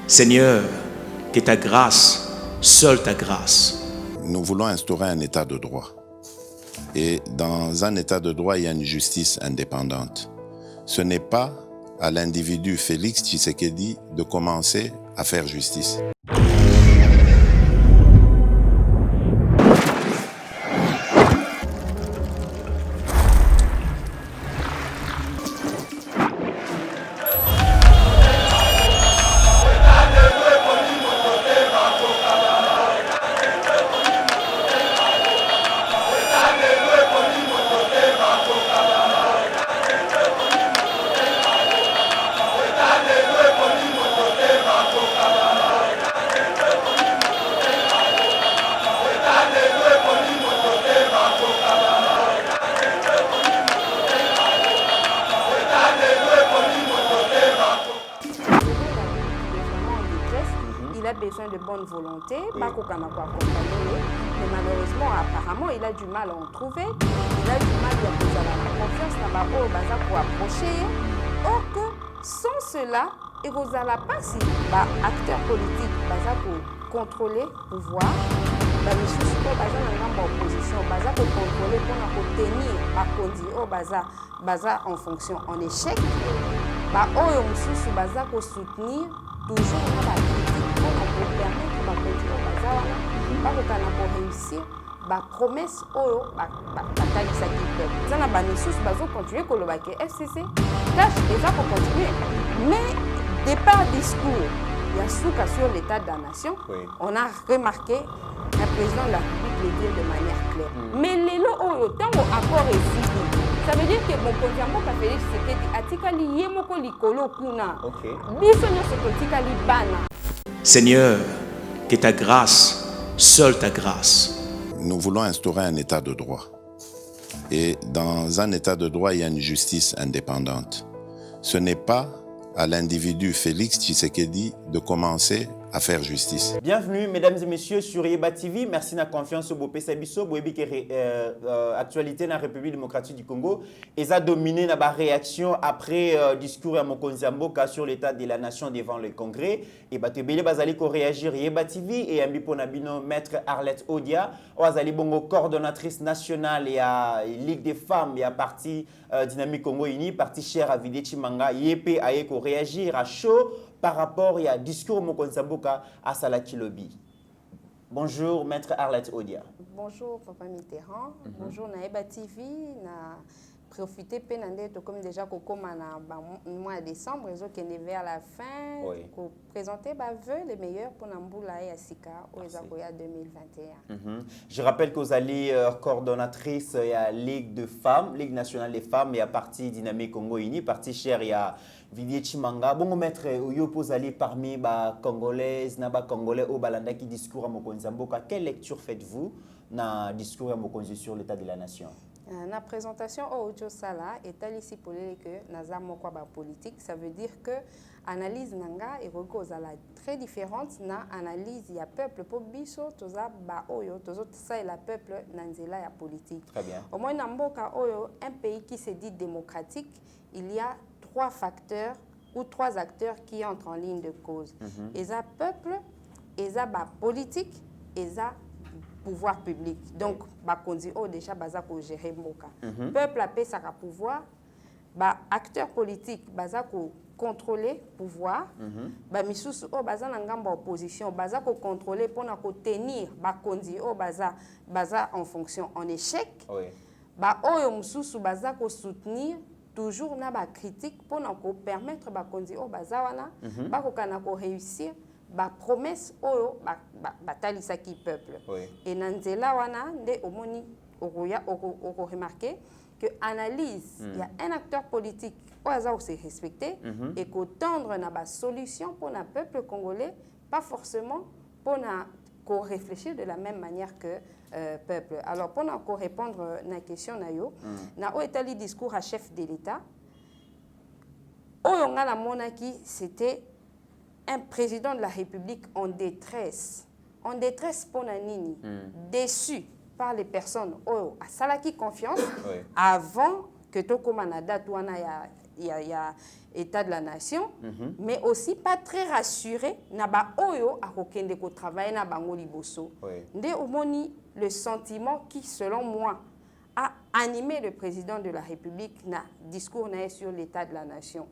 Seigneur, que ta grâce, seule ta grâce. Nous voulons instaurer un état de droit. Et dans un état de droit, il y a une justice indépendante. Ce n'est pas à l'individu Félix Tshisekedi de commencer à faire justice. Il a besoin de bonne volonté, mais malheureusement, apparemment, il a du mal à en trouver. Il a du mal à poser la confiance pour approcher. Or que sans cela, il n'y a pas si acteur politique pour contrôler le pouvoir. Opposition, pour contrôler, pour tenir en fonction en échec. Pour soutenir toujours la critique pour permettre de réussir la promesse continuer FCC tâche déjà pour continuer, mais départ discours il y a sur l'état de la nation. On a remarqué un président de la République le dire de manière claire. Mais les lots accord est ça veut dire que mon confinement a fait ce que atikali yemoko likolo kuna. Biso nyoso totikali bana. Seigneur, que ta grâce, seule ta grâce. Nous voulons instaurer un état de droit. Et dans un état de droit, il y a une justice indépendante. Ce n'est pas à l'individu Félix Tshisekedi de commencer à faire justice. Bienvenue mesdames et messieurs sur Yeba TV. Merci de la confiance au Bopé Sabiso. Actualité dans la République démocratique du Congo. Et a dominé la réaction après discours à Mokonzi Mboka sur l'état de la nation devant le Congrès. Et Batebele Bazali ko réagir Yeba TV et Ambi Ponabino maître Arlette Odia. Oazali Bongo coordonnatrice nationale et à Ligue des femmes et à parti Dynamique Congo Uni, parti cher à Videchi Manga. Yepé a ko réagir à chaud par rapport à discours Mokonzi Mboka à Salaki Lobby. Bonjour, maître Arlette Odia. Bonjour, Papa Mitterrand. Bonjour, Naeba TV. Na profiter comme déjà au mois de décembre, ils ont vers la fin pour présenter les meilleurs pour Namboula et Asika au 2021. Je rappelle que vous allez coordonnatrice à la Ligue de femmes, Ligue nationale des femmes et à parti Dynamique Congo Uni, parti cher et à Videchi Manga. Bon, maître, vous allez parmi les Congolaises, les Congolais au Balanda qui discours à Mokonzi Mboka. Quelle lecture faites-vous dans le discours à Mokonzi sur l'état de la nation? La présentation au Sala est ici pour que Nazar Mokwa politique. Ça veut dire que l'analyse nanga est très différente. Na analyse il y a peuple pour biso toza ba oyo tozo ça et la peuple nanzela ya politique. Très bien. Au moins Namboka oyo un pays qui se dit démocratique, il y a trois facteurs ou trois acteurs qui entrent en ligne de cause. Eza peuple, eza ba politique, eza pouvoir public. Donc, bakondi o déjà baza ko gérer mboka. Peuple a payé sa pouvoir, acteur politique baza ko contrôler pouvoir, misusu o baza na ngamba opposition, baza ko contrôler pour na ko tenir bakondi o baza en fonction en échec. Oyo misusu baza ko soutenir toujours na ba critique pour na ko permettre bakondi o baza wana ba ko kana ko réussir promesse oyo batalisaki peuple. Et nanzela wana nde omoni oko remarquer que analyse il y a un acteur politique oyo se respecter et ko tendre na ba solution pour na peuple congolais, pas forcément pour na ko réfléchir de la même manière que peuple. Alors pour na ko répondre na question na yo na o etali discours à chef de l'État oyo ngala monaki c'était un président de la République en détresse pour Nanini, déçu par les personnes à Salaki confiance avant que Tokomanada État de la nation, mais aussi pas très rassuré na ba oyo akokende ko travailler na bango liboso. Nde omoni le sentiment qui, selon moi, a animé le président de la République na discours na sur l'état de la nation.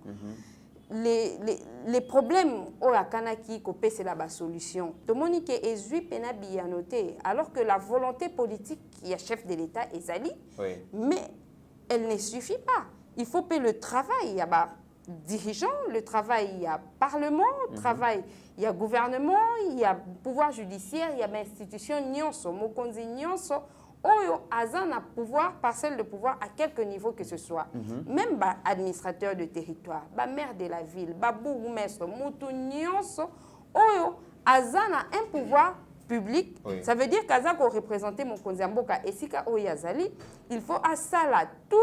Les problèmes au Kanaki kopé c'est la solution. Tomoni ke ezui pena noté alors que la volonté politique qui est chef de l'État est ali, mais elle ne suffit pas. Il faut payer le travail, il y a dirigeants, le travail, il y a parlement, le travail, il y a gouvernement, il y a pouvoir judiciaire, il y a institution nyonso, mokonzi nyonso. Oyo azana pouvoir, parcelle de pouvoir à quelque niveau que ce soit. Même administrateur de territoire, maire de la ville, bourgmestre, mutu nyonso, oyo azana un pouvoir public. Ça veut dire qu'azako représenter mon konzamboka et sika oyazali, il faut asala tout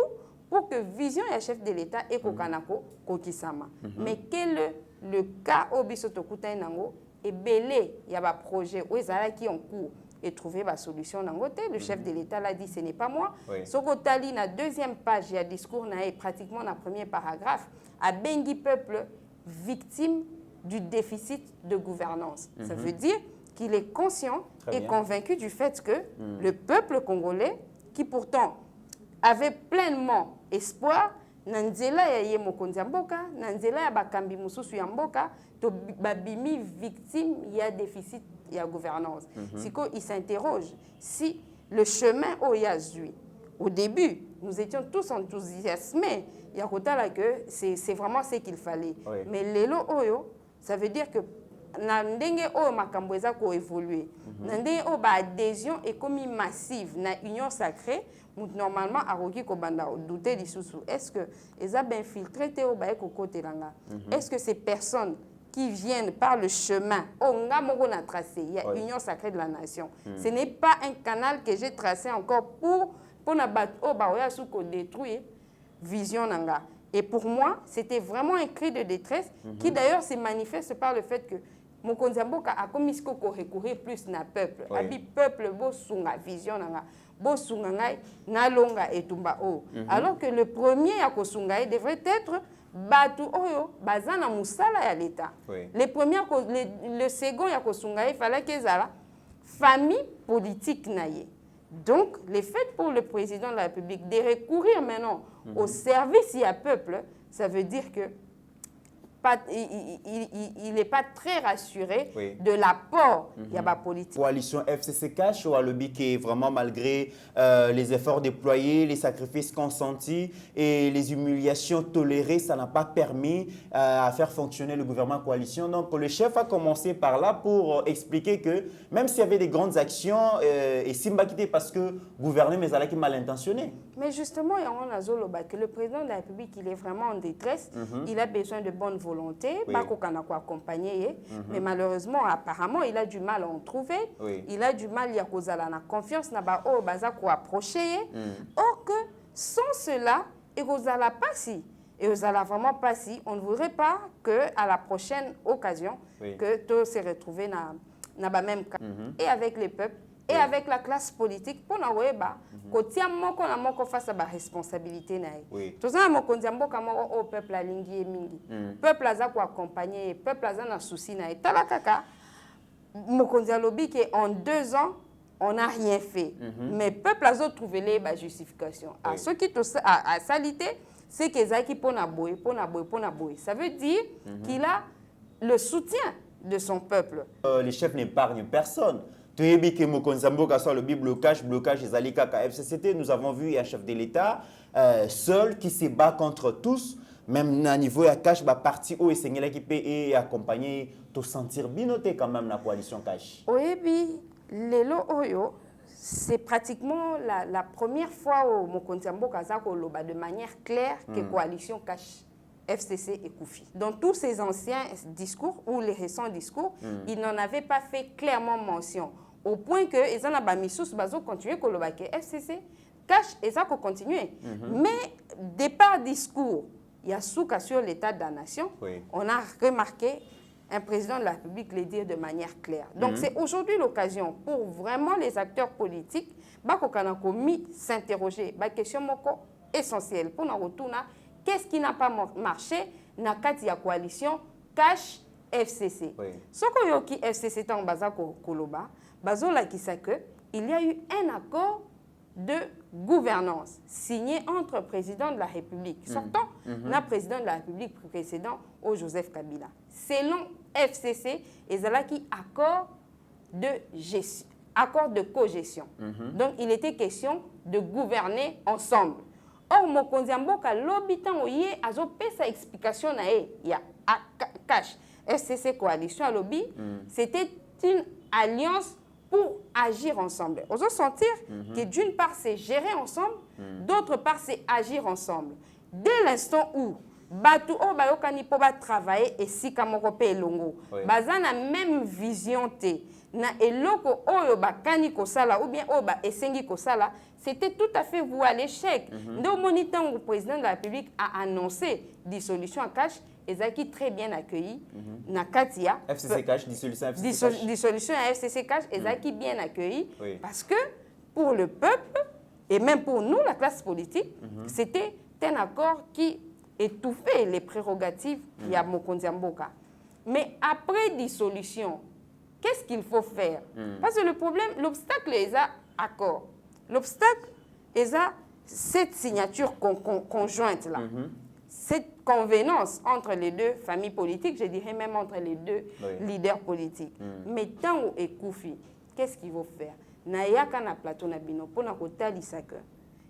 pour que vision et chef de l'État et kokanako kokisama. Mais quel est le cas au bisotokuta nango et belé il y a un projet oyazala qui en cours et trouver la solution dans côté. Le chef de l'État l'a dit, ce n'est pas moi. Sokotali, na deuxième page, il y a discours, pratiquement dans le premier paragraphe, à Bengi peuple victime du déficit de gouvernance. Ça veut dire qu'il est conscient et convaincu du fait que le peuple congolais, qui pourtant avait pleinement espoir, nanzela ya ye mokonzi ya mboka, nanzela ya bakambi mususu ya mboka, to babimi victime, il y a déficit, il y a gouvernance. Il s'interroge si le chemin au Yazui, au début, nous étions tous enthousiasmés, il y a que c'est vraiment ce qu'il fallait. Mais l'élo oyo, ça veut dire que na ndenge oyo makambo eza ko évoluer, na ndenge oyo ba adhésion est comme massive na union sacrée. Normalement, aroki ko banda douter lisusu. Est-ce que eza ben filtré te o ba ko côté langa? Est-ce que ces personnes qui viennent par le chemin, on a tracé, il y a Union Sacrée de la Nation. Ce n'est pas un canal que j'ai tracé encore pour détruire Vision Nanga. Et pour moi, c'était vraiment un cri de détresse qui d'ailleurs se manifeste par le fait que Mokonzi Mboka a commis qu'on recourir plus na peuple. Abi peuple bo sunga Vision Nanga. Bo sunga ngai na longa etumba o. Alors que le premier à kosunga devrait être Batu oyo bazana musala ya l'État. Le second ya kosunga il fallait que la famille politique naie. Donc le fait pour le président de la République de recourir maintenant au service à peuple, ça veut dire que il n'est pas très rassuré de l'apport de la politique. Coalition FCC Cash ou à lobby qui est vraiment malgré les efforts déployés, les sacrifices consentis et les humiliations tolérées, ça n'a pas permis à faire fonctionner le gouvernement coalition. Donc le chef a commencé par là pour expliquer que même s'il y avait des grandes actions, et Simba quitté parce que gouverner mais qui mal intentionné. Mais justement, il y a un azoloba que le président de la République, il est vraiment en détresse, il a besoin de bonne volonté. Pas qu'on a accompagné, mais malheureusement, apparemment, il a du mal à en trouver. Il a du mal à cause de la confiance, n'a pas approcher. Or que sans cela, et vous allez pas si, et vous allez vraiment pas si, on ne voudrait pas que à la prochaine occasion que tout se retrouve dans la même cas et avec les peuples. Et avec la classe politique, pour nous, qu'on face à la responsabilité. Tout ça, au peuple a lingi mingi. Peuple a accompagné, peuple a souci. Talakaka, lobby que en 2 ans, on n'a rien fait. Mais peuple a trouvé les justifications. À ceux qui a salité, c'est qu'ils ont pour naboy. Ça veut dire qu'il a le soutien de son peuple. Les chefs n'épargnent personne. Le blocage des Alikaka FCCT, nous avons vu un chef de l'État seul qui se bat contre tous, même à niveau de cash, parti où il qui et accompagner, te sentir binoté quand même la coalition cash. Oui, Lelo Oyo, c'est pratiquement la première fois où Mokonzi Mboka de manière claire que coalition cash. FCC et Koufi. Dans tous ces anciens discours ou les récents discours, ils n'en avaient pas fait clairement mention. Au point que ils en ont mis sous bazo continuer que FCC cache et ça continuer. Mais départ discours, il y a souka sur l'état de la nation. On a remarqué un président de la République le dire de manière claire. Donc c'est aujourd'hui l'occasion pour vraiment les acteurs politiques, s'interroger. Question essentielle pour nous retourner. qu'est-ce qui n'a pas marché na kati ya coalition cash FCC. Soko yoki FCC tant baza koloba, bazola qui sait que il y a eu un accord de gouvernance signé entre président de la République sortant le président de la République précédent au Joseph Kabila. Selon FCC, ezalaki accord de gestion, accord de cogestion. Donc il était question de gouverner ensemble. Or mokonzi ya mboka lobi tango ye azopesa explication na ye ya cash FCC coalition lobby, c'était une alliance pour agir ensemble. On va sentir que d'une part c'est gérer ensemble, d'autre part c'est agir ensemble. Dès l'instant où batu o bayokani po ba travailler et si kamoko pe elongo, baza na même vision te na eloko oyo bakani kosala ou bien oyo ba esengi kosala, c'était tout à fait voué à l'échec. Donc monitant le président de la République a annoncé dissolution à cash. Ezaki très bien accueilli na Katia FCC Cash, dissolution à FCC Cash, Ezaki bien accueilli parce que pour le peuple et même pour nous la classe politique, c'était un accord qui étouffait les prérogatives de Mokonzi Mboka. Mais après dissolution, qu'est-ce qu'il faut faire? Parce que le problème, l'obstacle est accord. L'obstacle est cette signature conjointe là. Cette convenance entre les deux familles politiques, je dirais même entre les deux leaders politiques. Mais tant où est Koufi, qu'est-ce qu'il faut faire? Nayaka na plateau na bino pour na kotali saka.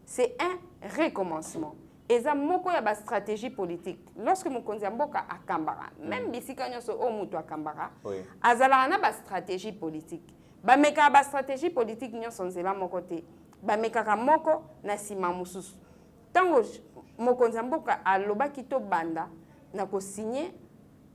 C'est un recommencement. Et ça moko ya ba stratégie politique. Lorsque Mokonzi Mboka a Kambara, même bisika nyoso o mutu a Kambara, azala na ba stratégie politique. Ba meka ba stratégie politique nyoso nzela moko te. Ba meka moko na sima mususu. Tango Mokonzi Mboka a loba kito banda na ko signer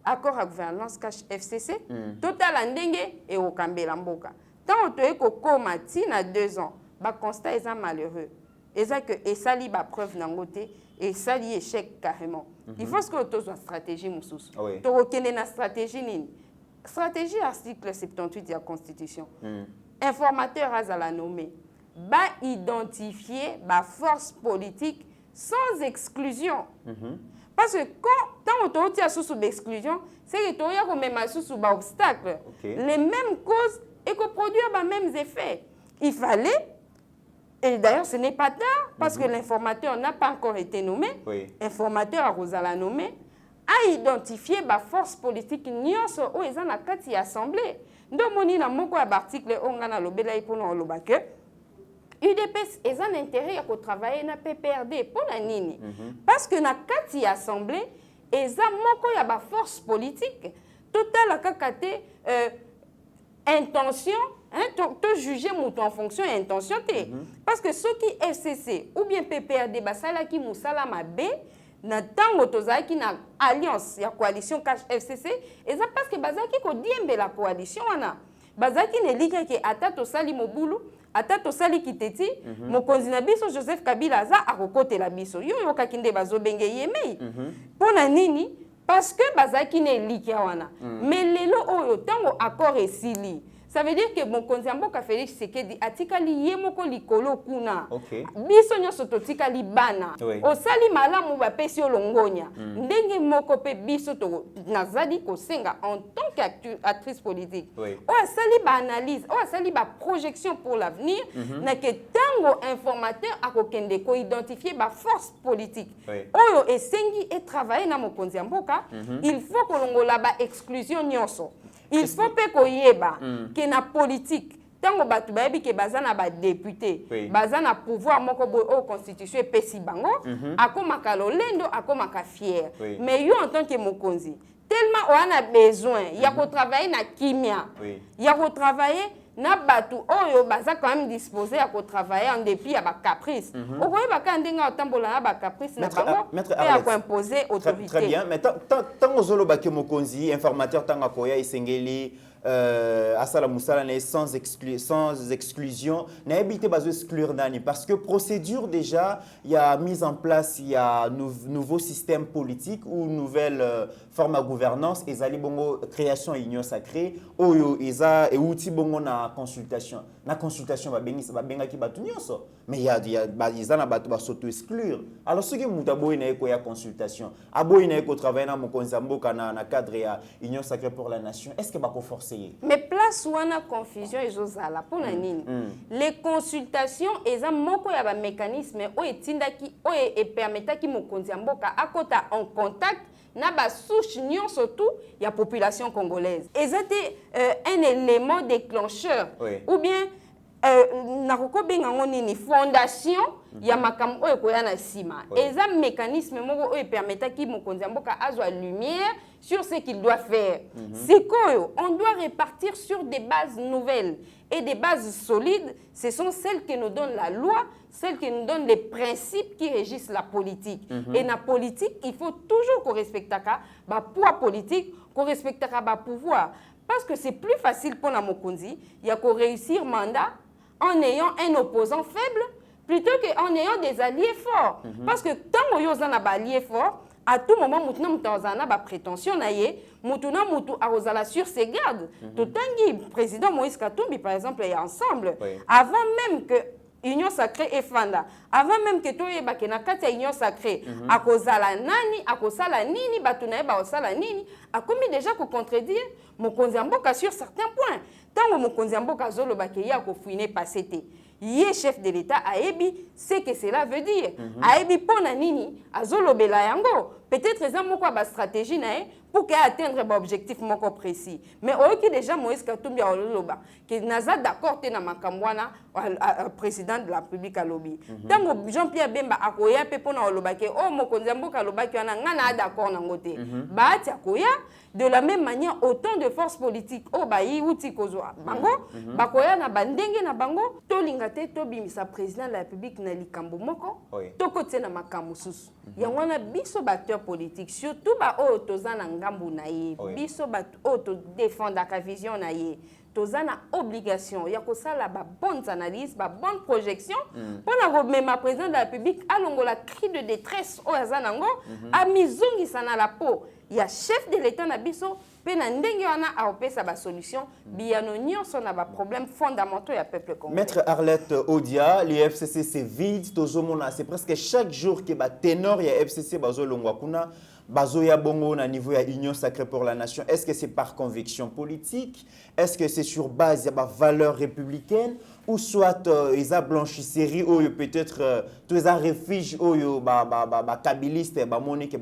accord à gouvernance cash FCC total andenge et au Kambela Mboka. Tant to eko komati na 2 ans, ba constat est malheureux. Et ça que et sali ba preuve nangote et sali échec carrément. Il faut que to soit stratégie mususu. To okende na stratégie nini? Stratégie article 78 de la Constitution. Informateur azala nommé ba identifier ba force politique sans exclusion. Parce que quand on a sous l'exclusion, c'est que on a même sous obstacle. Les mêmes causes et que produire les mêmes effets. Il fallait, et d'ailleurs ce n'est pas tard, parce que l'informateur n'a pas encore été nommé, informateur a Rosala nommé, a identifié la force politique nyonso où ils ont akati assemblée. Donc moni na moko ya article on a lobela ipono lobake. UDPS est un intérêt à travailler na PPRD pour la nini. Parce que na kati assemblée et ça moko ya ba force politique total akakate intention hein to juger mouton en fonction et intention te. Parce que ceux qui FCC ou bien PPRD basala ki musala mabe na tango tozaki na alliance ya coalition cash FCC et ça parce que bazaki ko diembe la coalition wana bazaki ne lika ke atato sali mobulu atato sali kiteti mokonzi na biso Joseph Kabila za akokote la biso yo yokaki nde bazobenge yemei pona nini parce que bazaki ne lika wana mais lelo oyo tango accord esili. Ça veut dire que Mokonzi Mboka Félix Tshisekedi atikali yemoko likolo kuna. Biso nyoso totikali bana. Osali malamu ba pesi olongonya. Ndenge moko pe biso to nazali kosenga en tant qu'actrice politique. O asali ba analyse, o asali ba projection pour l'avenir na ke tango informateur akokende ko identifier ba force politique. Oyo esengi et travailler na Mokonzi Mboka, il faut kolongola ba exclusion nyonso. Il faut que koyeba que na politique tango batu bayebi ke bazana ba député bazana pouvoir moko boy au constitution pesi bango akomaka lolendo akomaka fier mais yo en tant que mokonzi tellement on a besoin il y a ko travailler na kimia il y a ko travailler na batu oyo baza quand même disposé à ko travailler en dépit à ba caprice okoyeba ka ndenga otambola na ba caprice na bango et à ko imposer autorité. Très bien, mais tant ozolo ba ke mokonzi informateur tanga koya isengeli asala musala na sans exclusion na habité bazo exclure nani parce que procédure déjà il y a mise en place il y a nouveau système politique ou nouvelle forme de gouvernance ezali bongo création union sacrée oyo eza outil bongo na consultation babenga ki batu nyonso mais il y a izana batu ba s'auto exclure alors ce que mutaboy na eko ya consultation aboy na eko travailler na mokonzi mboka na cadre ya union sacrée pour la nation est-ce que ba ko forcer mais place où on a confusion et jozala pour la nini les consultations eza moko ya ba mécanisme o etindaki o et permetaki mokonzi mboka akota en contact na ba souche nyonso tout ya population congolaise ezate un élément déclencheur ou bien nakoko benga nini fondation ya makambo oyo koya na sima eza mécanisme moko oyo permetaki mokonzi mboka azwa lumière sur ce qu'il doit faire sikoyo on doit répartir sur des bases nouvelles et des bases solides ce sont celles que nous donne la loi celles qui nous donnent les principes qui régissent la politique et na politique il faut toujours qu'on respecte ba poids politique qu'on respecte ba pouvoir parce que c'est plus facile pour la mokonzi ya ko réussir mandat en ayant un opposant faible plutôt qu'en ayant des alliés forts. Parce que tant que vous avez des alliés forts, à tout moment, vous avez des prétentions, vous avez sur ses gardes. Tout le président Moïse Katumbi, par exemple, est ensemble. Avant même que Union sacrée et Fanda, avant même que toi et na kati Union sacrée, à cause la nani, à cause la nini, batunae ba osala nini, a commis déjà ko contredire mokonzi mboka sur certains points. Tant que mokonzi mboka zolo ba ke ya ko fouiner passer Yé chef de l'État aebi c'est que cela veut dire. Aebi pona nini azolo bela yango. Peut-être ils ont quoi ba stratégie nae pour atteindre ba objectif moko précis. Mais oki déjà Moïse Katumbi a oloba que naza d'accord te na makambwana président de la République à lobby. Tango Jean-Pierre Bemba akoya pe pona oloba ke o mokonzi mboka loba ki wana ngana d'accord na ngote. Ba ati akoya de la même manière autant de forces politiques o ba yi uti kozwa bango bakoya na bandenge na bango tolinga te tobimisa président de la République na likambo moko tokote na makambo susu. Yangwana biso batteur politique surtout ba o tozana ngambu na ye biso ba o to défendre ka vision na ye tozana obligation ya ko sala ba bonnes analyses ba bonne projection pour na même président de la République alongola cri de détresse o azanango a mizungi sana la peau ya chef de l'État na biso pe na ndenge wana a opesa ba solution biano nyonso na ba problème fondamentaux ya peuple congolais. Maître Arlette Odia, l'FCC c'est vide tozomona c'est presque chaque jour que ba ténor ya FCC bazolongwa kuna bazoya bongo na niveau ya Union sacrée pour la nation. Est-ce que c'est par conviction politique? Est-ce que c'est sur base de valeurs républicaines? Ou soit ils ont blanchisserie ou peut-être tous les refuges ou kabiliste monnaie qui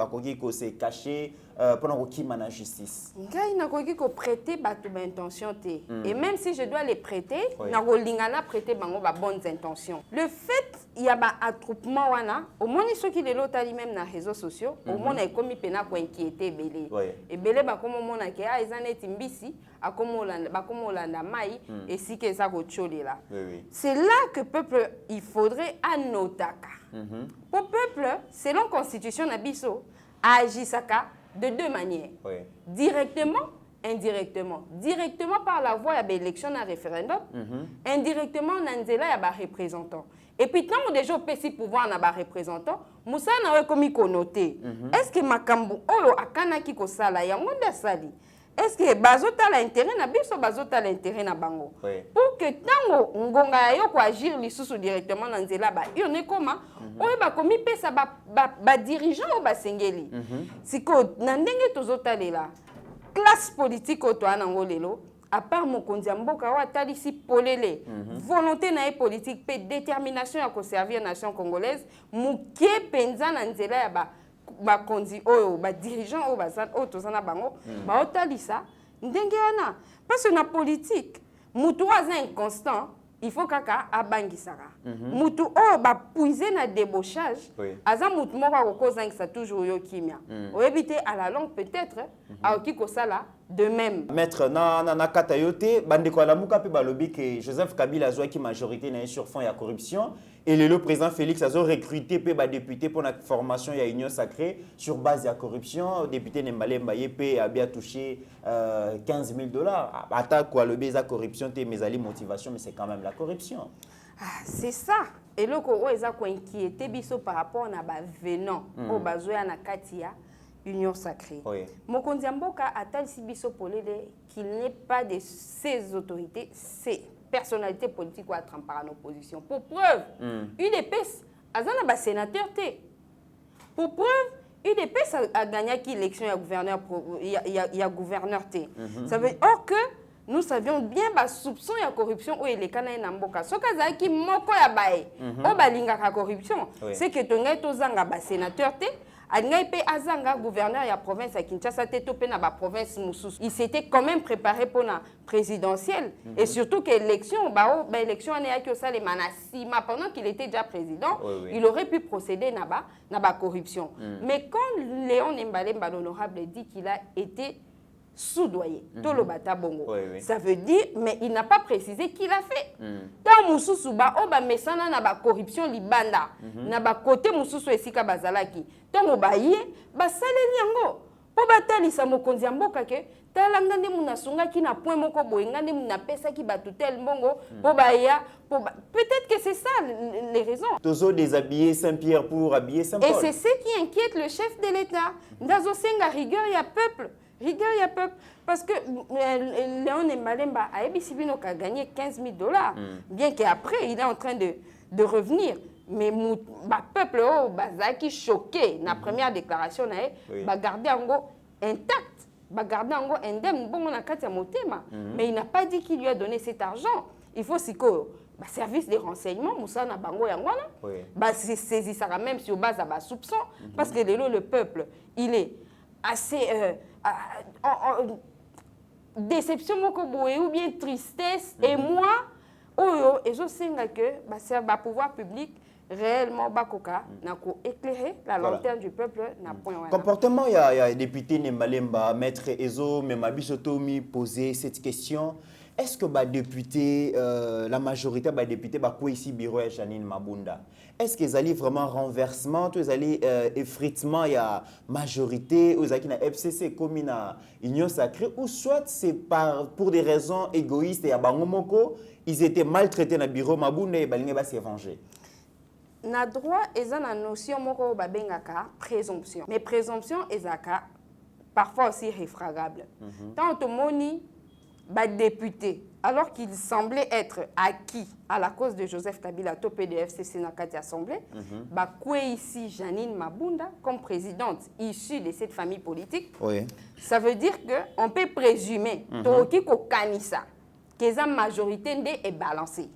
s'est caché pendant qu'il y a la justice. Il n'a pas prêter ba intention et même si je dois les prêter, na rolingana prêter bango ba bonnes intentions. Le fait il y a ba attroupement wana au moins ceux qui les lotali même na réseaux sociaux au moins na komi pena ko inquiéter belé. Et belé ba comme mona ke a ezaneti mbisi akomolanda ba komolanda mai et si que ça ko cholela. C'est là que peuple il faudrait anotaka. Pour peuple selon constitution na biso agisaka de deux manières. Directement, indirectement. Directement par la voie de l'élection à référendum, indirectement nanzela ya ba représentant. Et puis tant déjà au PC pouvoir na ba représentant, Moussa na komi konoté. Est-ce que makambu oyo akana ki ko sala ya ngonda sali? Est-ce que bazota l'intérêt na biso bazota l'intérêt na bango? Pour que tango ngonga yo ko agir lisusu directement na nzela ba yone koma oyo ba komi pesa ba dirigeant o ba sengeli. Siko na ndenge tozota lela classe politique o to anango lelo à part mokonzi mboka wa talisi polele volonté na politique pe détermination à conserver la nation congolaise mukie penza na nzela ya ba kondi oyo ba dirigeant o bazan o tozana bango ba otalisa ndenge wana parce que na politique mutu aza inconstant il faut kaka abangisaka mutu o ba puiser na débauchage aza mutu moko ko kozangisa toujours yo kimia o éviter à la longue peut-être a okiko sala de même. Maître, na katayote, bandeko alamuka pe balobi que Joseph Kabila a qui majorité na sur fond ya corruption et le président Félix a recruté pe ba député pour la formation ya union sacrée sur base de la corruption. Député Nembale Mbaye pe a bien touché $15 000. Attaque quoi le baiser corruption te mes ali motivation mais c'est quand même la corruption. Ah, c'est ça. Et le ko eza ko inquiété biso par rapport na ba venant au bazoya na katia union sacrée. Oui. Mokonzi Mboka atalisi biso polele qu'il n'est pas de ces autorités, ces personnalités politiques ou à tremper en opposition. Pour preuve, UDPS azana ba sénateur té. Pour preuve, UDPS a gagné l'élection ya gouverneur ya gouverneur té. Ça veut or que nous savions bien ba soupçon ya corruption ou elekana na mboka. Soka zaki moko ya bae. O balinga ka corruption. C'est que tongai tozanga ba sénateur té. Pe azanga gouverneur ya province à Kinshasa te topé na ba province mususu. Il s'était quand même préparé pour la présidentielle et surtout que l'élection élection année qui ça les manasima pendant qu'il était déjà président, il aurait pu procéder na ba corruption. Mais quand Léon Nembalemba l'honorable dit qu'il a été soudoyé, Tolobata Bongo. Ça veut dire, mais il n'a pas précisé qui l'a fait. Tant Moussou ba oba mesana na ba corruption libanda, na ba côté Moussou esika bazalaki. Tant obaye ba saleli yango. Po batali sa mokonzi mboka ke talanga nde munasunga ki na point moko boyenga nde munapesa ki batutel mbongo po baya peut-être que c'est ça les raisons. Tozo déshabiller Saint-Pierre pour habiller Saint-Paul. Et c'est ce qui inquiète le chef de l'État. Ndazo senga rigueur ya peuple. Rigueur, il y a peuple. Parce que Léon Mbalemba a gagné $15 000. Bien qu'après, il est en train de revenir. Mais le peuple, qui choqué, la première déclaration, va garder intact, va garder indemne. Bon, on a mais il n'a pas dit qu'il lui a donné cet argent. Il faut aussi que le service de renseignement, Moussa Nabango Yangwana, saisi ça même sur base de soupçon. Parce que le peuple, il est assez déception ou bien tristesse et moi et je sais que c'est le pouvoir public réellement bakoka nako éclairer la lanterne du peuple na point. Comportement il y a député Nembalemba maître Ezo Memabisotomi poser cette question. Est-ce que député, la majorité des députés quoi ici bureau et Janine Mabunda, est-ce qu'ils allaient vraiment renversement, ils allaient effritement il y a majorité aux qui na FCC comme na Union sacrée ou soit c'est pour des raisons égoïstes et à Bangomoko, ils étaient maltraités na bureau Mabunda et balinga ba se venger. Na droit eza na notion moko babengaka présomption. Mais présomption ezaka parfois aussi réfragable. Tant automoni député, alors qu'il semblait être acquis à la cause de Joseph Kabila, topé de FCC dans cette assemblée, ici Janine Mabunda, comme présidente issue de cette famille politique, ça veut dire qu'on peut présumer que la majorité est balancée.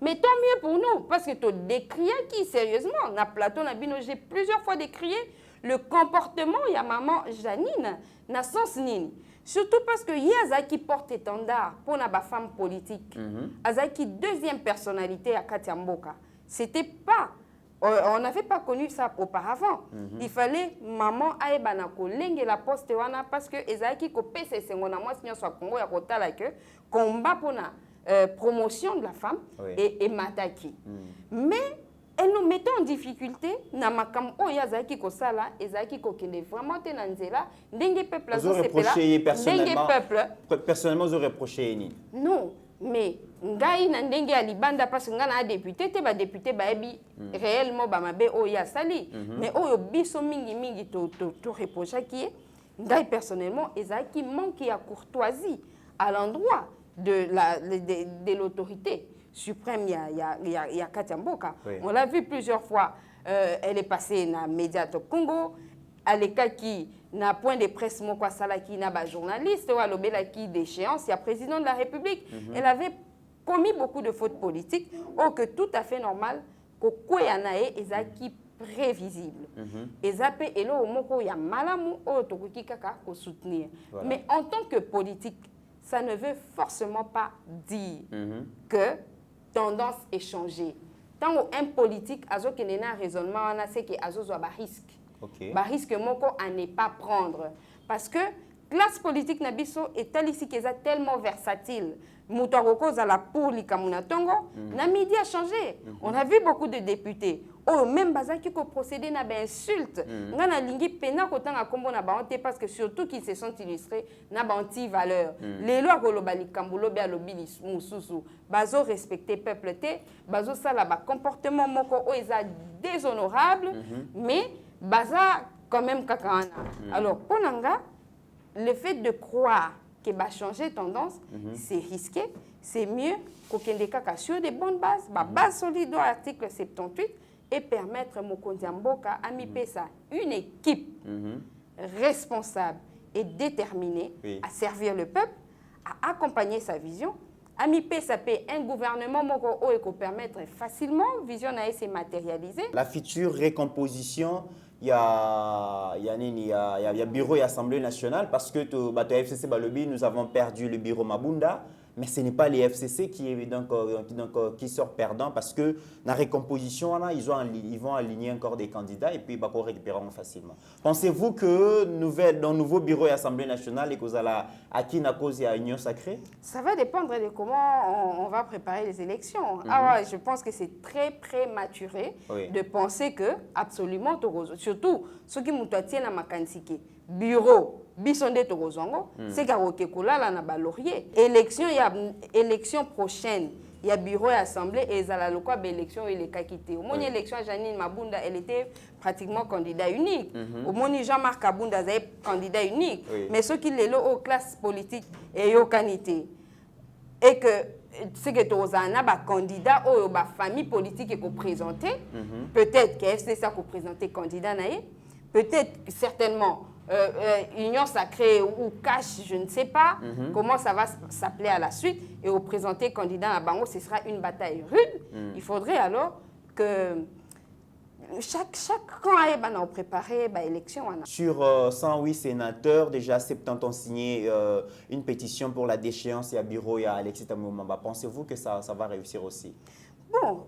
Mais tant mieux pour nous, parce que tu décrié qui, sérieusement, na plateau, j'ai plusieurs fois décrié le comportement de maman Janine, na sens nini. Surtout parce que Yaza qui porte étendard pour la femme politique, Azaki deuxième personnalité à Katia Mboka. C'était pas, on n'avait pas connu ça auparavant. Il fallait maman aebanako lenge la poste wana parce que Ezaki ko pese sengona moi sinon soit Congo ya kota la que combat pour la promotion de la femme et mataki. Mais elle nous mettait en difficulté na makam o yazaki ko sala ezaki ko kende vraiment tenanzela ndenge peuple azo reproché personnellement vous reproché ni non mais ngai na ndenge ya libanda parce que ngana député te ba député ba ebi réellement ba mabe o ya sali mais o yo biso mingi to reprocher qui ngai personnellement ezaki manque ya courtoisie à l'endroit de l'autorité suprême, il y a Katia Mboka. On l'a vu plusieurs fois. Elle est passée dans les médias au Congo. À l'école qui n'a point de presse, Mokwa Salaki n'a pas journaliste, ou à l'obélaki d'échéance, il y a président de la République. Elle avait commis beaucoup de fautes politiques, ou que tout à fait normal, que Koyanae est prévisible. Et zappé et là, il y a malamu, ou tokuki kaka, pour soutenir. Mais en tant que politique, ça ne veut forcément pas dire que tendance est changée. Tant qu'un politique a un raisonnement, c'est qu'il y a un risque. Un risque à ne pas prendre. Parce que classe politique na biso etalisi keza tellement versatile. Moutouaroko zala pour likamuna tongo, na midi a changé. On a vu beaucoup de députés. Oh, même bazaki ko procéder na ba insulte. Ngana lingi pena kotanga kombo na ba honte parce que surtout qu'ils se sont illustrés na ba anti-valeur. Les lois koloba likambulo be alobi mususu. Bazo respecter peuple te, bazo sala ba comportement moko o eza déshonorable, mais baza quand même kakana. Alors, ponanga, le fait de croire que va changer tendance, c'est risqué, c'est mieux qu'aucun kaka sur des bonnes bases, base solide à l'article 78 et permettre Mokonzi Mboka à MIPESA une équipe responsable et déterminée à servir le peuple, à accompagner sa vision. À MIPESA un gouvernement qui permettre facilement vision à se matérialiser. La future récomposition. Il y a bureau et assemblée nationale parce que FCC Balobi, nous avons perdu le bureau Mabunda, mais ce n'est pas les FCC qui sortent perdants parce que dans la récomposition, ils vont aligner encore des candidats et puis ils récupéreront facilement. Pensez-vous que dans le nouveau bureau et assemblée nationale, à qui n'a cause à union sacrée? Ça va dépendre de comment on va préparer les élections. Ah ouais, je pense que c'est très prématuré de penser que absolument, surtout ceux qui m'ont à Makansike, bureau, bisonde torozongo, c'est qu'à la na laurier. Élection prochaine, il y a bureau et assemblée et la locale élection il est quitté. Au moins élection Janine Mabunda, elle était pratiquement candidat unique. Au moins Jean-Marc Abunda était candidat unique. Mais ceux qui les aux classes politiques et aux qualité et que c'est que tu as candidat ou la famille politique qui est présentée, peut-être que c'est ça qui présenté candidat peut-être certainement Union sacrée ou cash, je ne sais pas comment ça va s'appeler à la suite. Et au présenter candidat à Bango, ce sera une bataille rude. Il faudrait alors que chaque camp ait préparé l'élection. Sur 108 sénateurs, déjà 70 ont signé une pétition pour la déchéance et à bureau et à Alexis Tamoumamba. Pensez-vous que ça va réussir aussi? Bon,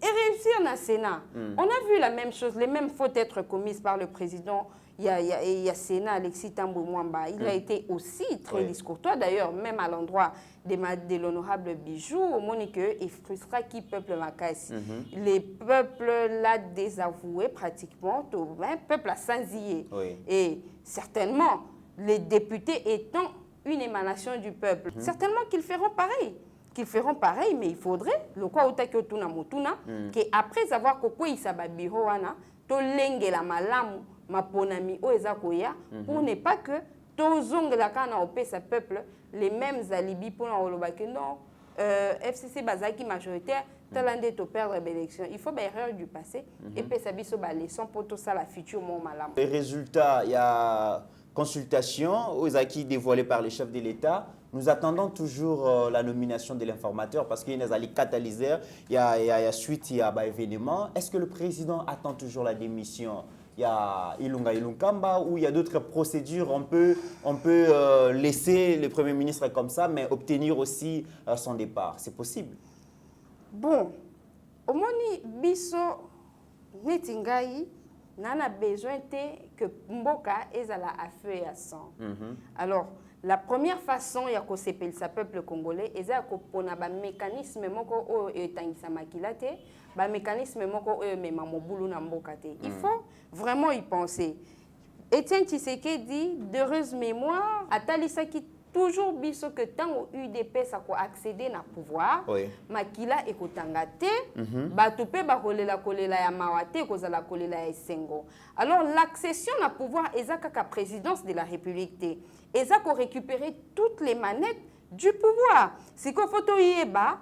et réussir dans le Sénat. On a vu la même chose, les mêmes fautes être commises par le président. Il y a Sénat, Alexis Tambou Mwamba. Il a été aussi très discourtois, d'ailleurs, même à l'endroit de l'honorable Bijou, au Monique, il frustra qui peuple Makassi. Les peuples l'ont désavoué pratiquement, tout le peuple a sansillé. Et certainement, les députés étant une émanation du peuple, certainement qu'ils feront pareil. Mais il faudrait, le quoi qu'après avoir coupé Isaba Biroana, to lengue la malamu, ma ponami o ezakoya, pour ne pas que tozong la kana opé sa peuple les mêmes alibis pour l'olobake non FCC Bazaki majoritaire talande to perdre l'élection. Il faut erreur du passé et puis ça biso ba leçon pour tout ça la future mon malam. Les résultats, il y a consultation aux acquis dévoilés par le chef de l'État. Nous attendons toujours la nomination de l'informateur parce qu'il y a des catalyseurs, il y a suite, il y a événement. Est-ce que le président attend toujours la démission? Il y a Ilunga Ilunkamba ou il y a d'autres procédures. On peut laisser le Premier ministre comme ça, mais obtenir aussi son départ. C'est possible. Bon, au moins, biso netingai nana besoin que Mboka ezala à feu et à sang. Alors, la première façon ya ko sepel sa peuple congolais eza ko pona ba mécanisme moko o etangisa makila te, ba mécanisme moko o mema mobulu na mboka te. Il faut vraiment y penser. Etienne Tshisekedi d'heureuse mémoire atalisa ki toujours biso que tant UDP ça ko accéder na pouvoir makila ekotanga te batu pe ba kolela ya mawate kozala kolela ya esengo. Alors l'accession na pouvoir ezaka ka présidence de la République te. Et ça qu'on récupérer toutes les manettes du pouvoir. C'est qu'il faut yeba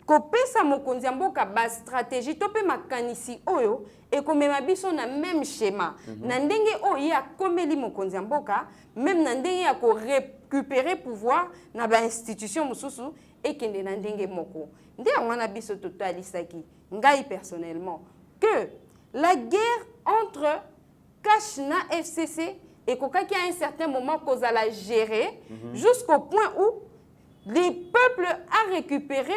ko pesa mokonzi mboka ba stratégie to pe makanisi oyo et ko mema biso na même schéma. Na ndenge oyo ya komeli mokonzi mboka même na ndenge ya ko récupérer pouvoir na ba institution mususu et kende na ndenge moko. Nde ngwana biso totalisaki ngai personnellement que la guerre entre Cash na FCC et qu'à un certain moment qu'on a géré jusqu'au point où les peuples a récupéré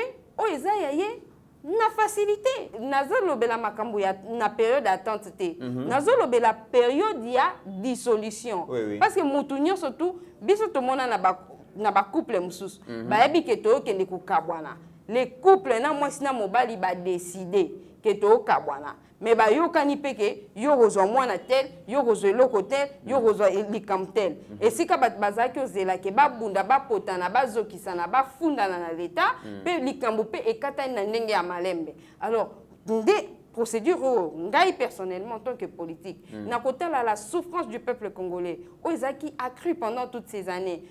na facilité. Nazolobela makambo ya na période d'attente te. Nazolobela période ya dissolution. Parce que mutunyo surtout biso to mona na ba couple mususu. Ba yebi ke to kende ko kabwana. Les couples na mwasi na mobali ba décider ke to kabwana. Mais ba yo kanipeke yo rozwa mwana tel, yo rozwa eloko tel, yo rozwa likam tel. Et si ka bazaki ozela ke ba bunda ba potana ba zokisana ba fundana na leta, pe likambo pe ekata na ndenge ya malembe. Alors, des procédures ngai personnellement en tant que politique, na kotala la souffrance du peuple congolais, ozaki accru pendant toutes ces années.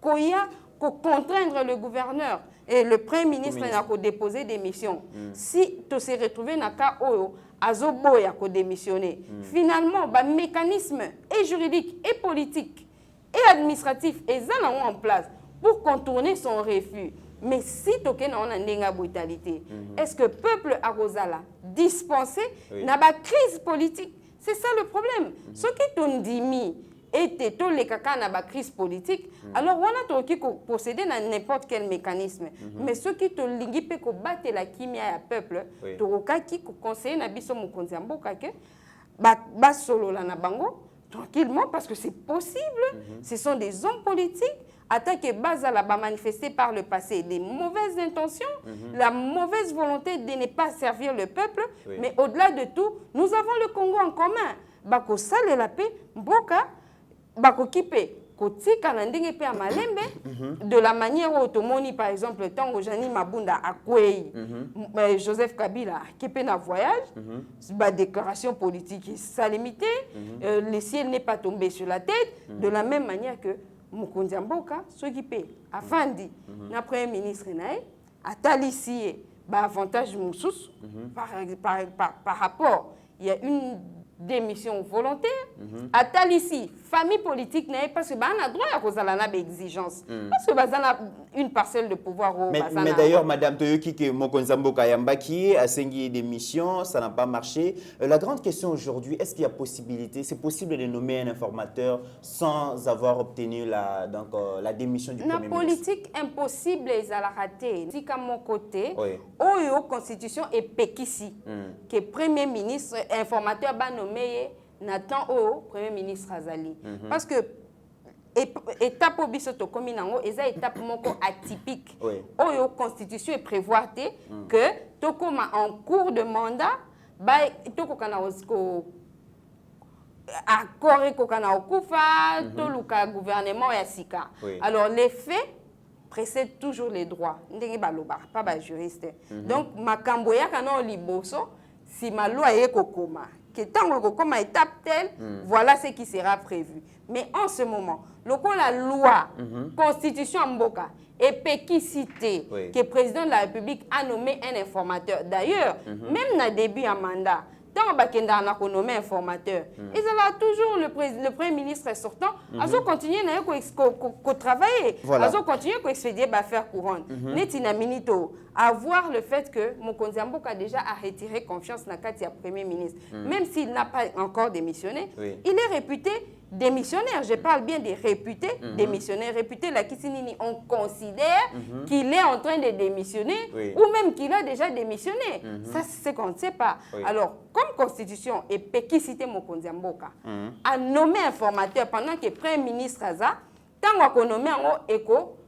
Koya ko contraindre le gouverneur et le premier ministre n'a qu'à déposer des missions. Si tu se retrouves dans le cas où Azoboya a démissionné, finalement, le mécanisme et juridique, et politique, et administratif est en place pour contourner son refus. Mais si tu as une brutalité, est-ce que le peuple a dispensé dans la crise politique? C'est ça le problème. Ce qui t'ont dit, et tous les caca na ba crise politique, alors on a tout qui posséder dans n'importe quel mécanisme. Mais ceux qui te lingui pe ko battre la kimia ya peuple, to ka qui conseiller na biso mokonzi mboka ke ba solo la na bango tranquillement parce que c'est possible. Ce sont des hommes politiques attaqués base à la manifester par le passé des mauvaises intentions, la mauvaise volonté de ne pas servir le peuple, mais au-delà de tout, nous avons le Congo en commun. Bako sale la paix, mboka bakokipe kotika na ndenge pe malembe de la manière automoni par exemple tango Jani Mabunda akwei Joseph Kabila qui pe na voyage ba déclaration politique ça limité le ciel n'est pas tombé sur la tête de la même manière que Mokonzi Mboka soki pe afandi na premier ministre nae atalisie ba avantage mususu par rapport il y a une démission volontaire. À Talissi, famille politique n'est pas parce que a droit à cause de la exigence. Parce que a une parcelle de pouvoir. Mais d'ailleurs, Madame Toyoki, que Mokonzi Mboka Yambaki a signé des missions, ça n'a pas marché. La grande question aujourd'hui, est-ce qu'il y a possibilité, c'est possible de nommer un informateur sans avoir obtenu la démission du Premier ministre? La politique impossible est à la rater. Si à mon côté, la constitution est péquissi, que Premier ministre informateur va nommer Nathan au Premier ministre Azali. Parce que étape au bisoto comme inango, eza étape moko atypique. La constitution est prévoit que tokoma en cours de mandat, ba tokokana osko accord kokana okufa, toluka gouvernement ya sika. Alors les faits précèdent toujours les droits. Ndenge baloba, pas ba juriste. Donc makambo ya kana liboso si ma loi est kokoma. Que tant que comme étape telle, voilà ce qui sera prévu. Mais en ce moment, la loi, constitution Mboka, et péquicité, que le président de la République a nommé un informateur. D'ailleurs, même dans le début du mandat, tant que a nommé un informateur, ils ont toujours le Premier ministre sortant, ils ont continué à travailler, ils ont continué à expédier l'affaire courante. Netina Minito, à voir le fait que Mokonzi Mboka a déjà retiré confiance dans le Premier ministre. Même s'il n'a pas encore démissionné, il est réputé démissionnaire. Je parle bien des réputés démissionnaires. Réputés, la Kissinini, on considère qu'il est en train de démissionner ou même qu'il a déjà démissionné. Ça, c'est ce qu'on ne sait pas. Alors, comme constitution et péquicité Mokonzi Mboka a nommé un formateur pendant que le Premier ministre Aza, tant qu'on nommé en éco,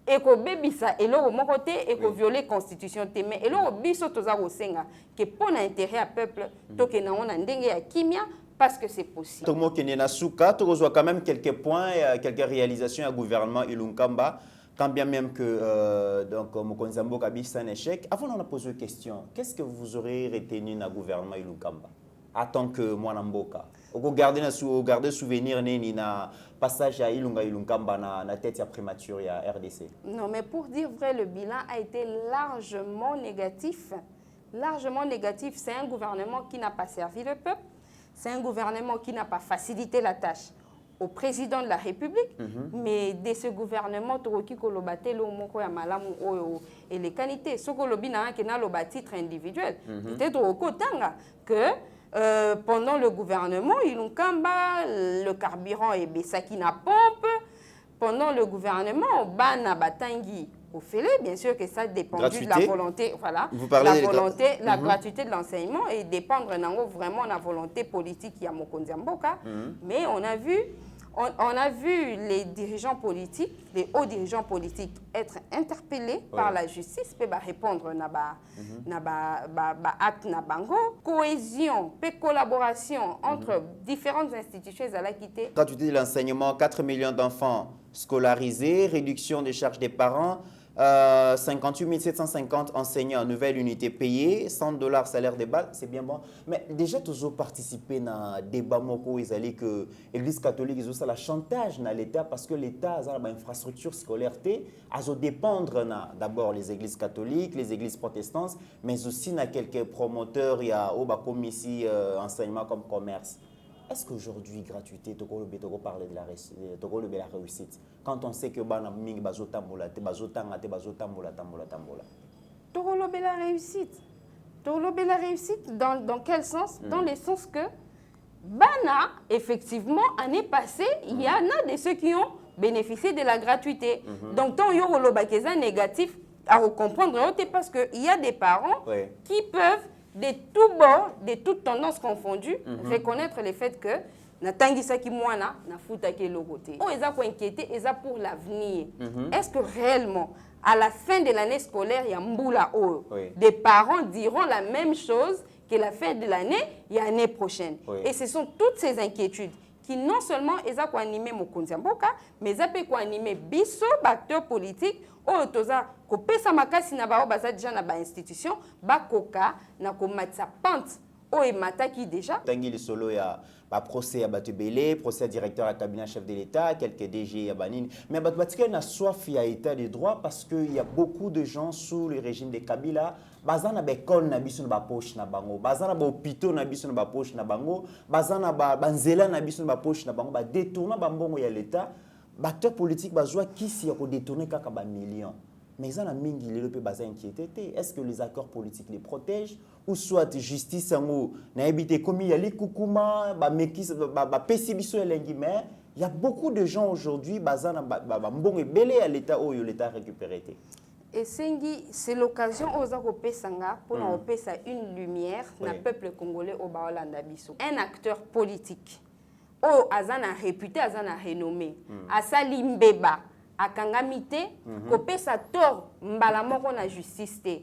eko bebisa eloko moko te eko violer constitution te mais eloko biso toza kosenga que pour l'intérêt à peuple toke na ona ndenge ya kimia parce que c'est possible. Tomo kenena suka to reçoit quand même quelques points quelques réalisations à gouvernement Ilunkamba quand bien même que donc Mokonzi Mboka bisa un échec. Avant on a posé une question. Qu'est-ce que vous aurez retenu na gouvernement Ilunkamba en tant que Mwana Mboka? Vous gardez souvenir na passage à Ilunkamba na tête prématurée à RDC. Non, mais pour dire vrai, le bilan a été largement négatif. Largement négatif. C'est un gouvernement qui n'a pas servi le peuple. C'est un gouvernement qui n'a pas facilité la tâche au président de la République. Mais de ce gouvernement, et les qualités. Ce que le titre individuel. Peut-être au Kotanga que pendant le gouvernement, Ilunkamba, le carburant est Bessaki na pompe. Pendant le gouvernement, Bana Batangi, au fêlé. Bien sûr que ça dépend de la Gratuité. volonté, voilà, Vous parlez la volonté, la gratuité de l'enseignement et dépendre vraiment de la volonté politique qui a Mokonzi Mboka. Mais on a vu les dirigeants politiques, les hauts dirigeants politiques être interpellés par la justice pour répondre à acte na bango. Cohésion et collaboration entre différentes institutions à quitté. Gratuité de l'enseignement, 4 millions d'enfants scolarisés, réduction des charges des parents, 58 750 enseignants en nouvelle unité payée, $100 salaire de base, c'est bien bon. Mais déjà, toujours participer dans le débat moko, ils allaient que l'Église catholique, ils ont ça, la chantage dans l'État parce que l'État a une infrastructure scolaire, ils ont dépendre d'abord les églises catholiques, les églises protestantes, mais aussi dans quelques promoteurs, il y a comme ici enseignement comme commerce. Est-ce qu'aujourd'hui, gratuité, tu peux parler de la réussite quand on sait que la réussite. La réussite, dans quel sens? Dans le sens que, Bana, effectivement, l'année passée, il y en a de ceux qui ont bénéficié de la gratuité. Donc, tant qu'il y a un négatif, à comprendre, parce qu'il y a des parents qui peuvent, de tout bord, de toutes tendances confondues, reconnaître le fait que Natangisa mwana na futa ke logoté. Oh, ils ont inquiété, ils ont pour l'avenir. Est-ce que réellement, à la fin de l'année scolaire, il y a Mboula O, des parents diront la même chose que la fin de l'année, il y a l'année prochaine. Et ce sont toutes ces inquiétudes qui non seulement ils ont animé Mokonzi Mboka, mais ils ont animé biso, acteurs politiques, oyo toza kopesa makasi na bao baza déjà na ba institution bakoka na komatisa pente oyo mataki déjà tangi le solo ya ba procès ya batubele procès directeur à cabinet chef de l'État quelques DG ya banini mais batika na soif ya état de droit parce que il y a beaucoup de gens sous le régime de Kabila bazana ba école na biso na ba poche na bango bazana ba hôpitaux na biso na ba poche na bango bazana ba banzela na biso na ba poche na bango ba détourner ba mbongo ya l'État. Acteurs politiques bazwa qui s'y a détourné kaka ba millions. Mais ils ont mingi les pe baza inquiété. Est-ce que les accords politiques les protègent ou soit justice en na habité comme il y a les kukuma ba mekis ba pesibiso elengi mais il y a beaucoup de gens aujourd'hui bazana ba mbongo belé à l'état où l'état récupéré. Et c'est l'occasion aux Sanga pour nous faire une lumière dans le peuple congolais au Baolanda biso. Un acteur politique oh azana réputé azana renommé asali mbeba akangamite ko pesa tort mbala moko na justice te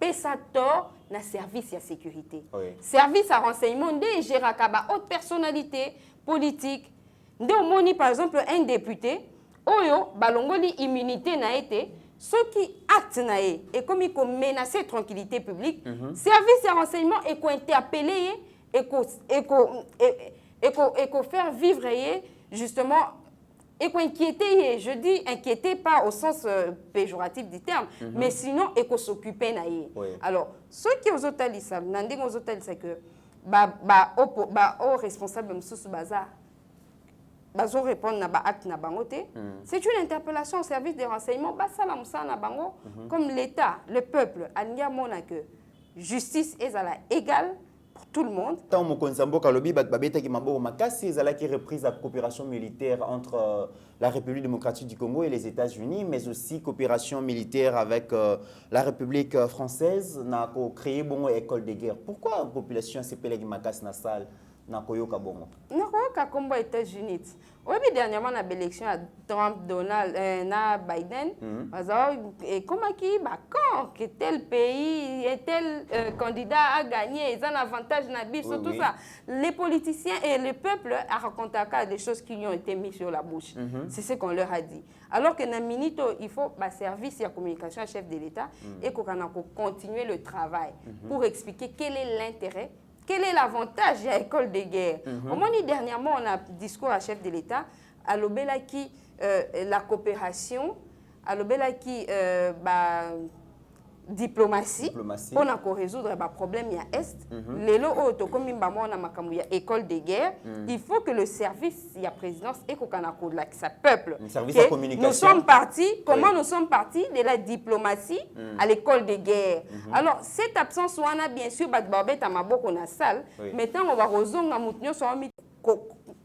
pesa tort na service ya sécurité service à renseignement de géraka ba haute personnalité politique nde omoni par exemple un député oyo balongoli immunité na été ceux qui actent na et comme il menacer tranquillité publique service à renseignement et ko interpeller et qu'on faire vivre justement et qu'on inquiéter, je dis inquiéter pas au sens péjoratif du terme, mais sinon et qu'on s'occuper naïe. Alors ceux qui aux hôtels n'anding aux hôtels c'est que au responsable monsieur bazar bazo répondre na ba acte na bangote c'est une interpellation au service des renseignements basala musa na bango comme l'État le peuple ania mona que justice est à la égale tout le monde. Tant Mokonzi Mboka lobi babeta ki maboko makasi ezala ki reprise la coopération militaire entre la République démocratique du Congo et les États-Unis, mais aussi coopération militaire avec la République française na ko créer bongo école de guerre. Pourquoi la population s'appelle makasi na salle na koyoka bongo? Na koyoka kombo États-Unis. Oui, dernièrement, on a l'élection à Trump, Donald, na Biden. Et comment qui, quand que tel pays et tel candidat a gagné, ils ont un avantage na biso, tout ça. Les politiciens et le peuple a raconté des choses qui ont été mises sur la bouche. C'est ce qu'on leur a dit. Alors que dans Minito, il faut service et communication à chef de l'État et qu'on a continuer le travail pour expliquer quel est l'intérêt. Quel est l'avantage de l'école de guerre? Au moins, dernièrement, on a un discours à chef de l'État, à l'obéla qui la coopération, à l'obéla qui diplomatie, pour résoudre les problèmes à l'Est. Les lots, comme école de guerre, il faut que le service, la présidence, et sa peuple. Nous sommes partis, comment nous sommes partis de la diplomatie à l'école de guerre. Alors, cette absence, on a bien sûr, mais tant on va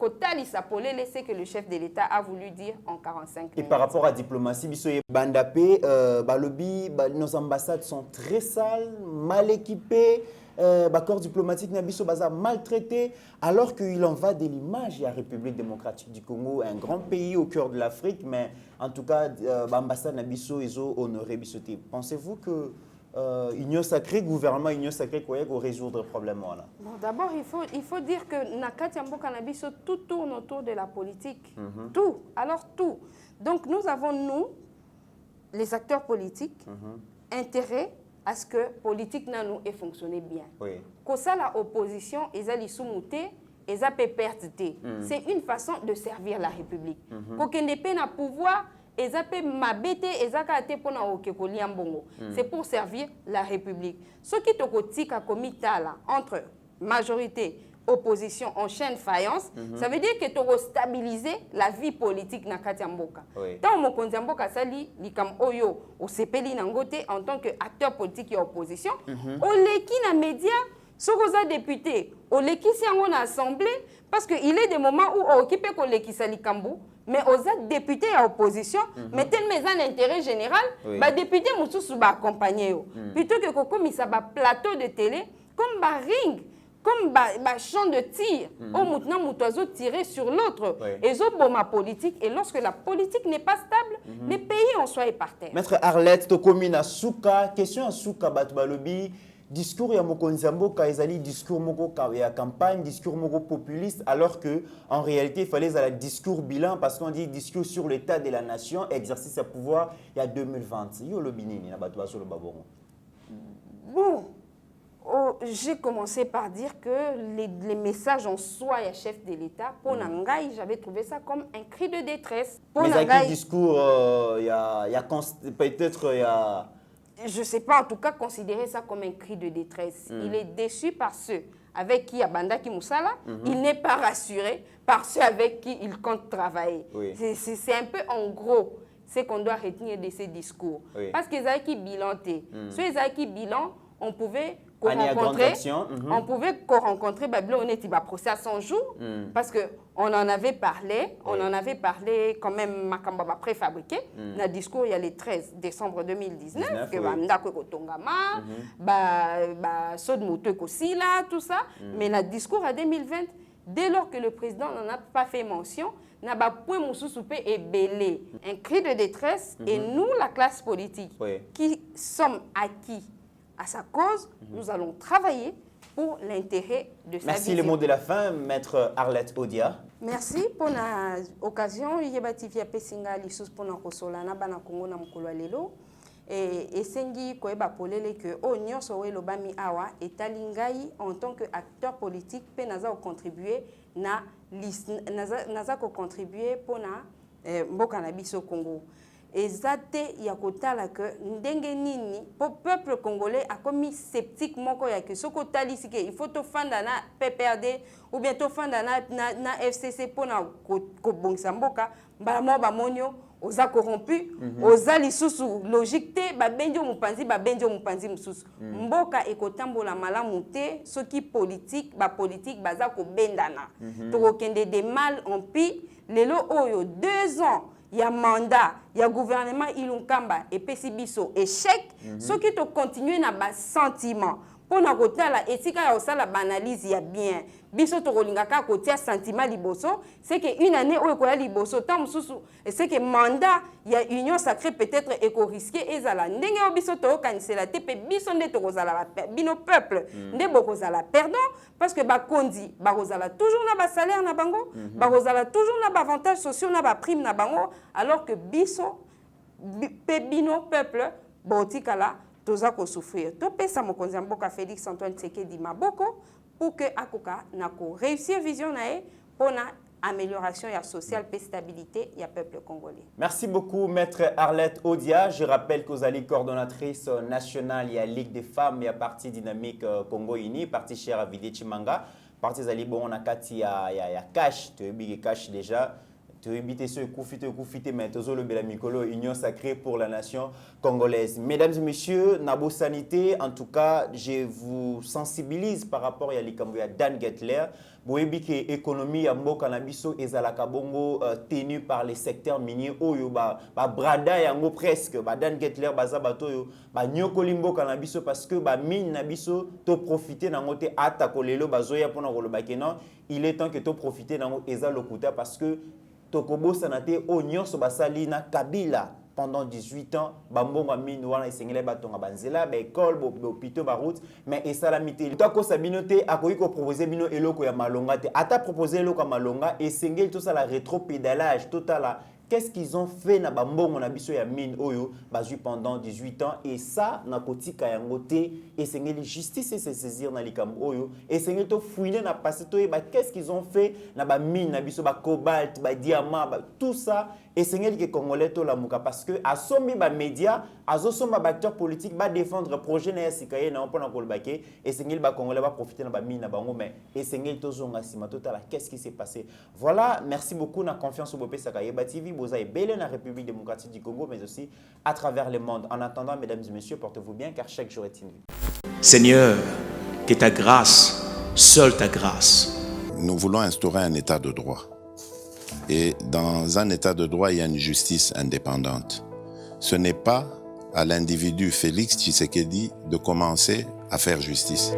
Kotali Sapolele, c'est que le chef de l'État a voulu dire en 45 minutes. Et par rapport à la diplomatie, Bandapé, Balobi, nos ambassades sont très sales, mal équipées. Corps diplomatique Nabiso Baza maltraité, alors qu'il en va de l'image de la République démocratique du Congo, un grand pays au cœur de l'Afrique, mais en tout cas, l'ambassade Nabiso est honoré Bissoté. Pensez-vous que Union sacrée, gouvernement Union sacrée, quoi, pour résoudre le problème là? Bon, d'abord, il faut dire que Nakati Mboka Nabiso, tout tourne autour de la politique. Tout. Alors tout. Donc nous avons, nous, les acteurs politiques, intérêt à ce que la politique nous ait fonctionné bien. Oui. Que ça, la opposition, ils allaient soumonter, ils allaient perdre. C'est une façon de servir la République. Pour qu'il n'ait pas de pouvoir, ils allaient m'abêter, ils allaient pour c'est pour servir la République. Ce qui est commis entre majorité opposition en chaîne faïence, ça veut dire que tu as stabilisé la vie politique na kati mboka. Tant mon konzi mboka sali likam oyo au sepeli nangote en tant qu'acteur politique et opposition, au leki na média, sokoza député, au leki si en assemblée parce que il est des moments où on occupe ko leki sali kambu. Mais aux députés à opposition, mais tellement un intérêt général, bah député moussou ba accompagner plutôt que comme ça ba plateau de télé, comme ba ring, comme un champ de tir, au maintenant moutoiseau tirer sur l'autre. Et ça, bon, ma politique. Et lorsque la politique n'est pas stable, les pays en soient par terre. Maître Arlette, to commune à Souka, question à Souka Batbalobi, discours ya Mokonzambo, Kaizali, discours moko ya campagne, discours moko populiste, alors que en réalité il fallait un discours bilan parce qu'on dit discours sur l'état de la nation, exercice à pouvoir il y a 2020. Yo le binini na batwa sur le babongo. Bon. Oh, j'ai commencé par dire que les messages en soi et chef de l'État, pour Nangaï, j'avais trouvé ça comme un cri de détresse. Pour mais avec le discours, il y a peut-être... Je ne sais pas, en tout cas, considérer ça comme un cri de détresse. Il est déçu par ceux avec qui Abanda Kimoussala, il n'est pas rassuré par ceux avec qui il compte travailler. C'est un peu en gros ce qu'on doit retenir de ces discours. Parce qu'ils avaient qui bilanté. Ceux qui bilan, on pouvait rencontrer Babylone, on était procès à 100 jours parce que on en avait parlé quand même Makamba préfabriqué dans le discours il y a le 13 décembre 2019 que Ndako Kotongama Sod Mouteux Kosila tout ça mais le discours à 2020 dès lors que le président n'en a pas fait mention n'a pas point Moussoupé et belé un cri de détresse et nous la classe politique qui sommes acquis à sa cause, nous allons travailler pour l'intérêt de sa Merci, vision. le mot de la fin, Maître Arlette Odia. Merci pour l'occasion. Yebativia Pesinga Lissus pour na kosolana bana Congo na mukolo lelo. Et sengi koeba polele que o nyonso we lobami awa etalingai en tant qu'acteur politique pe naza contribuer na naza ko contribuer pour na mboka na biso Congo. Ezate ya kotala que ndenge nini pour peuple congolais a commis sceptique moko ya que soko tali sike il faut to fanda na PPRD ou bien to fanda na FCC pour na ko bongisa mboka mbala mo ba monyo oza corrompu oza lisusu logique te ba benjo mupanzi mususu mboka ekotambola malamu te soki politique baza ko bendana to kende de mal en pis lelo oyo 2 ans il y a mandat, il y a gouvernement Ilunkamba et Pesibiso échec, ce qui te continue na bas sentiment. Pour na côté la éthique ya osala banalise ya bien. Biso to rolingaka côté sentiment liboso, c'est que une année o ko liboso tam susu, c'est que mandat ya union sacrée peut-être éco risqué ezala. Ndenge o biso to kanisela te pe biso nde to kozala bino peuple, nde bokozala perdant parce que ba kondi ba kozala toujours na ba salaire na bango, ba kozala toujours na ba avantages sociaux na ba prime na bango alors que biso pe bino peuple botikala toza ko souffrir. To pesa mokonzi mboka Félix Antoine Tshisekedi maboko pour que akoka nako réussir vision nae pour na amélioration et sociale et stabilité du peuple congolais. Merci beaucoup, Maître Arlette Odia. Je rappelle que vous allez coordonnatrice nationale, il y a Ligue des femmes, il y a Parti Dynamique Congo Uni, Parti cher à Vidi Chimanga, Parti Zali bon on a Kati, il y a Cash, tu as Cash déjà. mais union sacrée pour la nation congolaise. Mesdames et messieurs, Nabo Sanité, en tout cas, je vous sensibilise par rapport à l'Ikambo ya Dan Gettler. Boyebi que l'économie ya mboka na biso ezalaka bongo tenue par les secteurs miniers oyo ba brada yango presque ba Dan Gettler baza bato yo ba nyokoli mboka na biso parce que ba mine na biso to profiter nango te ata kolelo bazoya pona koloba non, il est temps que to profiter nango eza lokuta parce que tokobo sanate o nyonso basali na Kabila pendant 18 ans, bambonga mine wana esengele batonga banzela, ba école, ba hôpital, ba route, mais esalamité. Toi sabinote akoki ko proposer bino eloko ya malonga te. Ata proposer eloko ya malonga esengeli tout ça la rétropédalage total. Qu'est-ce qu'ils ont fait na bambongo na biso ya mine oyo bazui pendant 18 ans et ça na kotika yango te esengeli justice se saisir na likambo oyo esengeli to fouiller na passé to ba qu'est-ce qu'ils ont fait na ba mine na biso ba cobalt ba diamant ba tout ça esengeli ke congolais to la muka parce que asombi ba média azosomba ba acteurs politiques ba défendre projet na sikaye na mpona kolbake esengeli ba congolais ba profiter na ba mine na bango mais esengeli to zonga sima total qu'est-ce qui s'est passé. Voilà, merci beaucoup na confiance au Bopé Sakayeba TV. Boza et Bélé la République démocratique du Congo, mais aussi à travers le monde. En attendant, mesdames et messieurs, portez-vous bien, car chaque jour est une vie. Seigneur, que ta grâce, seule ta grâce. Nous voulons instaurer un état de droit. Et dans un état de droit, il y a une justice indépendante. Ce n'est pas à l'individu Félix Tshisekedi de commencer à faire justice.